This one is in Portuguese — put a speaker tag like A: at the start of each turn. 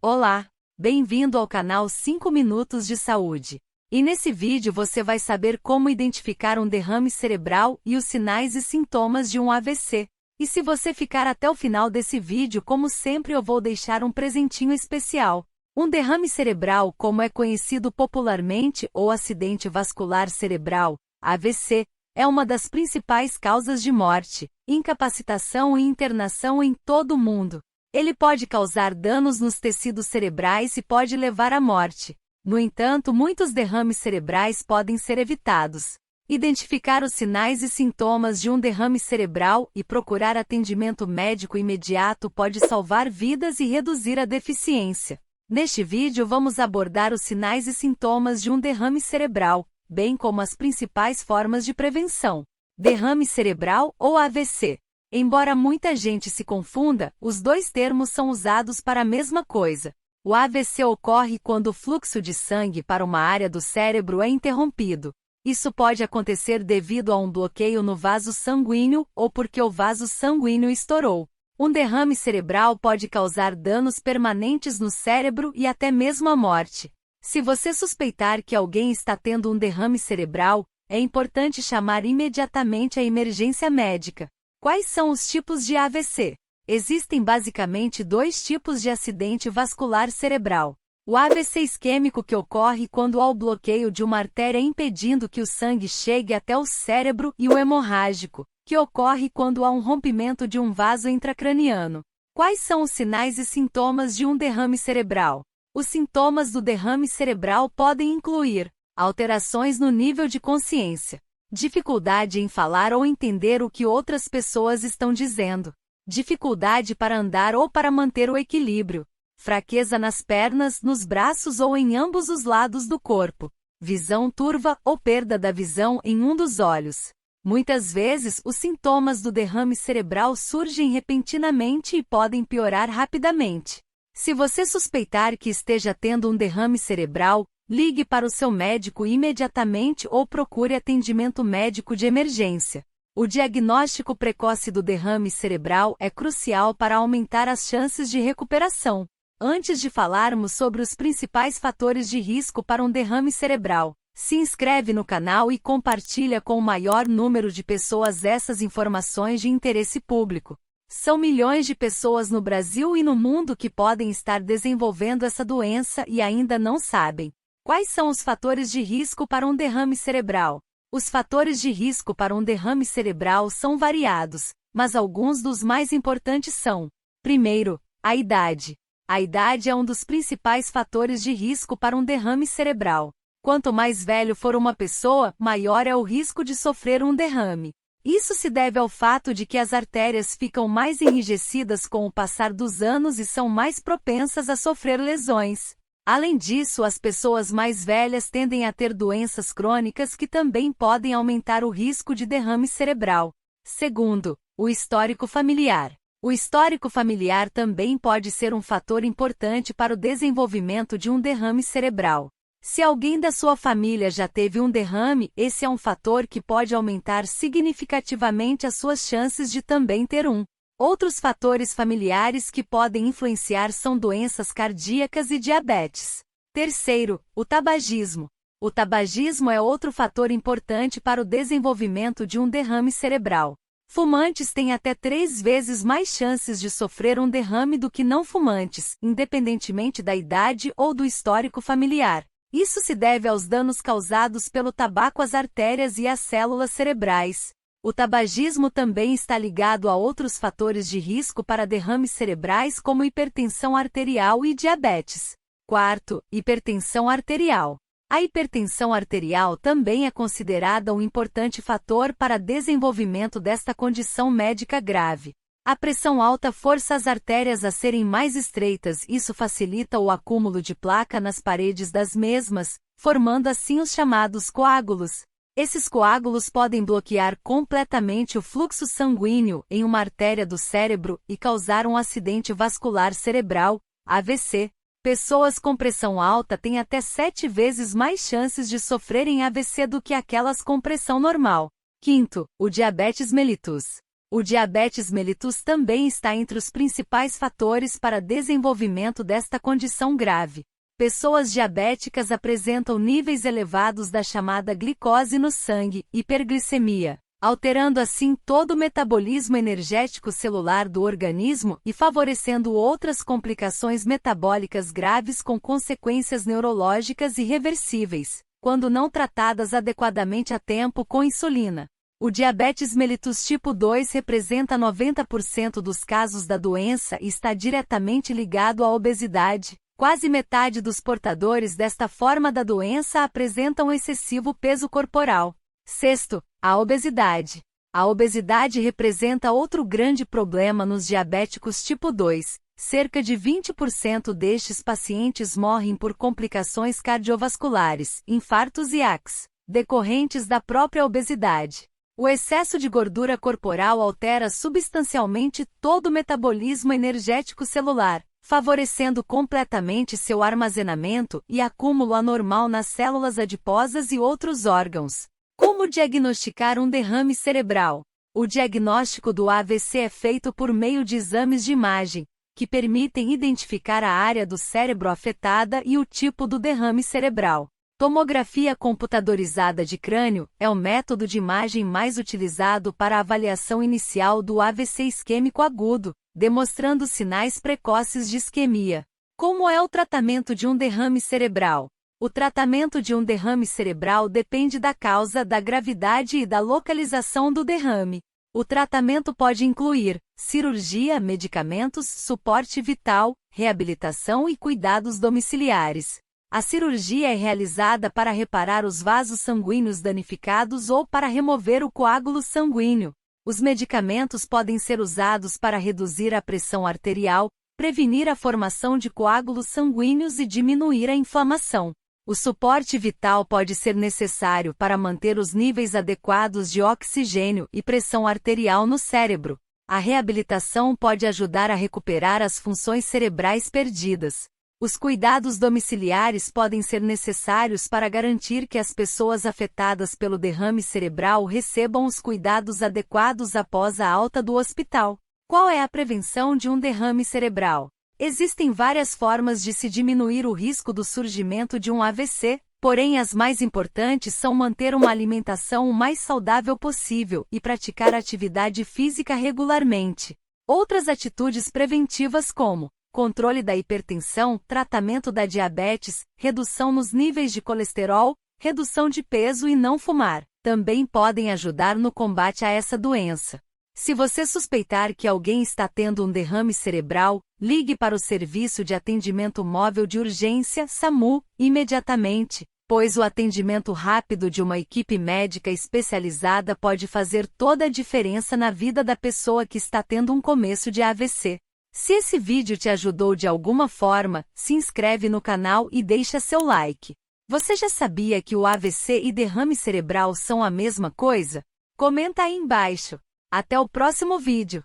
A: Olá, bem-vindo ao canal 5 Minutos de Saúde. E nesse vídeo você vai saber como identificar um derrame cerebral e os sinais e sintomas de um AVC. E se você ficar até o final desse vídeo, como sempre eu vou deixar um presentinho especial. Um derrame cerebral, como é conhecido popularmente, ou acidente vascular cerebral, AVC, é uma das principais causas de morte, incapacitação e internação em todo o mundo. Ele pode causar danos nos tecidos cerebrais e pode levar à morte. No entanto, muitos derrames cerebrais podem ser evitados. Identificar os sinais e sintomas de um derrame cerebral e procurar atendimento médico imediato pode salvar vidas e reduzir a deficiência. Neste vídeo vamos abordar os sinais e sintomas de um derrame cerebral, bem como as principais formas de prevenção. Derrame cerebral ou AVC. Embora muita gente se confunda, os dois termos são usados para a mesma coisa. O AVC ocorre quando o fluxo de sangue para uma área do cérebro é interrompido. Isso pode acontecer devido a um bloqueio no vaso sanguíneo ou porque o vaso sanguíneo estourou. Um derrame cerebral pode causar danos permanentes no cérebro e até mesmo a morte. Se você suspeitar que alguém está tendo um derrame cerebral, é importante chamar imediatamente a emergência médica. Quais são os tipos de AVC? Existem basicamente dois tipos de acidente vascular cerebral. O AVC isquêmico, que ocorre quando há o bloqueio de uma artéria impedindo que o sangue chegue até o cérebro, e o hemorrágico, que ocorre quando há um rompimento de um vaso intracraniano. Quais são os sinais e sintomas de um derrame cerebral? Os sintomas do derrame cerebral podem incluir alterações no nível de consciência, dificuldade em falar ou entender o que outras pessoas estão dizendo, dificuldade para andar ou para manter o equilíbrio, fraqueza nas pernas, nos braços ou em ambos os lados do corpo, visão turva ou perda da visão em um dos olhos. Muitas vezes, os sintomas do derrame cerebral surgem repentinamente e podem piorar rapidamente. Se você suspeitar que esteja tendo um derrame cerebral, ligue para o seu médico imediatamente ou procure atendimento médico de emergência. O diagnóstico precoce do derrame cerebral é crucial para aumentar as chances de recuperação. Antes de falarmos sobre os principais fatores de risco para um derrame cerebral, se inscreve no canal e compartilha com o maior número de pessoas essas informações de interesse público. São milhões de pessoas no Brasil e no mundo que podem estar desenvolvendo essa doença e ainda não sabem. Quais são os fatores de risco para um derrame cerebral? Os fatores de risco para um derrame cerebral são variados, mas alguns dos mais importantes são: primeiro, a idade. A idade é um dos principais fatores de risco para um derrame cerebral. Quanto mais velho for uma pessoa, maior é o risco de sofrer um derrame. Isso se deve ao fato de que as artérias ficam mais enrijecidas com o passar dos anos e são mais propensas a sofrer lesões. Além disso, as pessoas mais velhas tendem a ter doenças crônicas que também podem aumentar o risco de derrame cerebral. Segundo, o histórico familiar. O histórico familiar também pode ser um fator importante para o desenvolvimento de um derrame cerebral. Se alguém da sua família já teve um derrame, esse é um fator que pode aumentar significativamente as suas chances de também ter um. Outros fatores familiares que podem influenciar são doenças cardíacas e diabetes. Terceiro, o tabagismo. O tabagismo é outro fator importante para o desenvolvimento de um derrame cerebral. Fumantes têm até 3 vezes mais chances de sofrer um derrame do que não fumantes, independentemente da idade ou do histórico familiar. Isso se deve aos danos causados pelo tabaco às artérias e às células cerebrais. O tabagismo também está ligado a outros fatores de risco para derrames cerebrais como hipertensão arterial e diabetes. Quarto, hipertensão arterial. A hipertensão arterial também é considerada um importante fator para desenvolvimento desta condição médica grave. A pressão alta força as artérias a serem mais estreitas, isso facilita o acúmulo de placa nas paredes das mesmas, formando assim os chamados coágulos. Esses coágulos podem bloquear completamente o fluxo sanguíneo em uma artéria do cérebro e causar um acidente vascular cerebral, AVC. Pessoas com pressão alta têm até 7 vezes mais chances de sofrerem AVC do que aquelas com pressão normal. Quinto, o diabetes mellitus. O diabetes mellitus também está entre os principais fatores para desenvolvimento desta condição grave. Pessoas diabéticas apresentam níveis elevados da chamada glicose no sangue, hiperglicemia, alterando assim todo o metabolismo energético celular do organismo e favorecendo outras complicações metabólicas graves com consequências neurológicas irreversíveis, quando não tratadas adequadamente a tempo com insulina. O diabetes mellitus tipo 2 representa 90% dos casos da doença e está diretamente ligado à obesidade. Quase metade dos portadores desta forma da doença apresentam excessivo peso corporal. Sexto, a obesidade. A obesidade representa outro grande problema nos diabéticos tipo 2. Cerca de 20% destes pacientes morrem por complicações cardiovasculares, infartos e ACs, decorrentes da própria obesidade. O excesso de gordura corporal altera substancialmente todo o metabolismo energético celular, favorecendo completamente seu armazenamento e acúmulo anormal nas células adiposas e outros órgãos. Como diagnosticar um derrame cerebral? O diagnóstico do AVC é feito por meio de exames de imagem, que permitem identificar a área do cérebro afetada e o tipo do derrame cerebral. Tomografia computadorizada de crânio é o método de imagem mais utilizado para a avaliação inicial do AVC isquêmico agudo, demonstrando sinais precoces de isquemia. Como é o tratamento de um derrame cerebral? O tratamento de um derrame cerebral depende da causa, da gravidade e da localização do derrame. O tratamento pode incluir cirurgia, medicamentos, suporte vital, reabilitação e cuidados domiciliares. A cirurgia é realizada para reparar os vasos sanguíneos danificados ou para remover o coágulo sanguíneo. Os medicamentos podem ser usados para reduzir a pressão arterial, prevenir a formação de coágulos sanguíneos e diminuir a inflamação. O suporte vital pode ser necessário para manter os níveis adequados de oxigênio e pressão arterial no cérebro. A reabilitação pode ajudar a recuperar as funções cerebrais perdidas. Os cuidados domiciliares podem ser necessários para garantir que as pessoas afetadas pelo derrame cerebral recebam os cuidados adequados após a alta do hospital. Qual é a prevenção de um derrame cerebral? Existem várias formas de se diminuir o risco do surgimento de um AVC, porém as mais importantes são manter uma alimentação o mais saudável possível e praticar atividade física regularmente. Outras atitudes preventivas como controle da hipertensão, tratamento da diabetes, redução nos níveis de colesterol, redução de peso e não fumar, também podem ajudar no combate a essa doença. Se você suspeitar que alguém está tendo um derrame cerebral, ligue para o Serviço de Atendimento Móvel de Urgência, SAMU, imediatamente, pois o atendimento rápido de uma equipe médica especializada pode fazer toda a diferença na vida da pessoa que está tendo um começo de AVC. Se esse vídeo te ajudou de alguma forma, se inscreve no canal e deixa seu like. Você já sabia que o AVC e derrame cerebral são a mesma coisa? Comenta aí embaixo. Até o próximo vídeo.